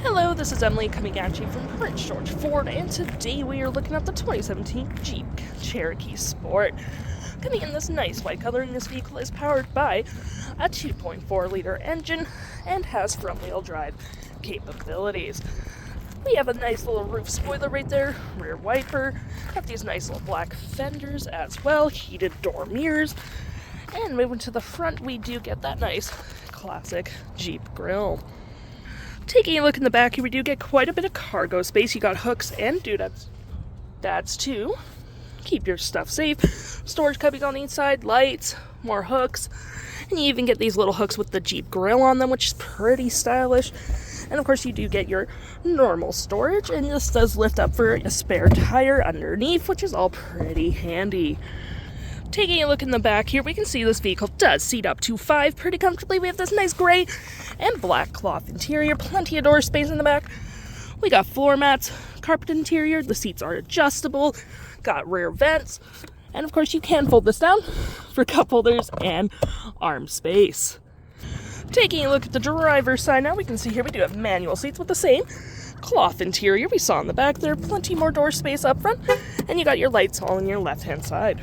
Hello, this is Emily coming at you from Prince George Ford, and today we are looking at the 2017 Jeep Cherokee Sport. Coming in this nice white color, and this vehicle is powered by a 2.4-liter engine and has front-wheel drive capabilities. We have a nice little roof spoiler right there, rear wiper, have these nice little black fenders as well, heated door mirrors, and moving to the front we do get that nice classic Jeep grille. Taking a look in the back here, we do get quite a bit of cargo space. You got hooks and doodads too. Keep your stuff safe. Storage cubbies on the inside, lights, more hooks. And you even get these little hooks with the Jeep grill on them, which is pretty stylish. And of course you do get your normal storage, and this does lift up for a spare tire underneath, which is all pretty handy. Taking a look in the back here, we can see this vehicle does seat up to 5 pretty comfortably. We have this nice gray and black cloth interior, plenty of door space in the back. We got floor mats, carpet interior, the seats are adjustable, got rear vents, and of course you can fold this down for cup holders and arm space. Taking a look at the driver's side now, we can see here we do have manual seats with the same cloth interior we saw in the back there, plenty more door space up front, and you got your lights all on your left-hand side.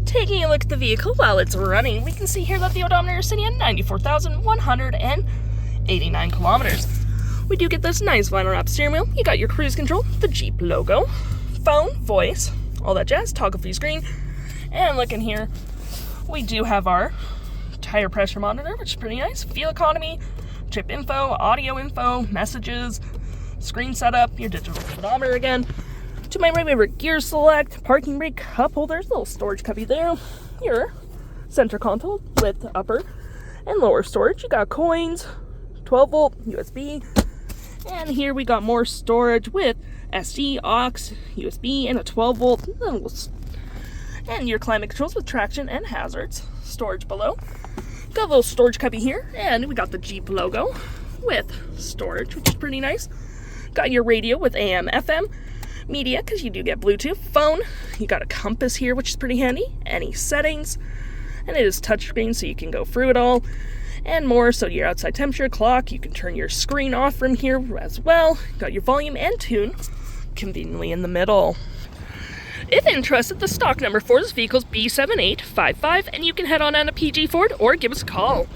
Taking a look at the vehicle while it's running, we can see here that the odometer is sitting at 94,189 kilometers. We do get this nice vinyl wrap steering wheel. You got your cruise control, the Jeep logo, phone, voice, all that jazz, toggle free screen. And looking here, we do have our tire pressure monitor, which is pretty nice, fuel economy, trip info, audio info, messages, screen setup, your digital speedometer again. To my right, we have our gear select, parking brake, cup holders, little storage cubby there, your center console with upper and lower storage. You got coins, 12-volt USB, and here we got more storage with SD, aux, USB, and a 12-volt, and your climate controls with traction and hazards. Storage below. Got a little storage cubby here, and we got the Jeep logo with storage, which is pretty nice. Got your radio with AM, FM, media, because you do get Bluetooth, phone, you got a compass here, which is pretty handy, any settings, and it is touchscreen, so you can go through it all, and more, so your outside temperature, clock, you can turn your screen off from here as well, got your volume and tune conveniently in the middle. If interested, the stock number for this vehicle is B7855, and you can head on down to PG Ford or give us a call.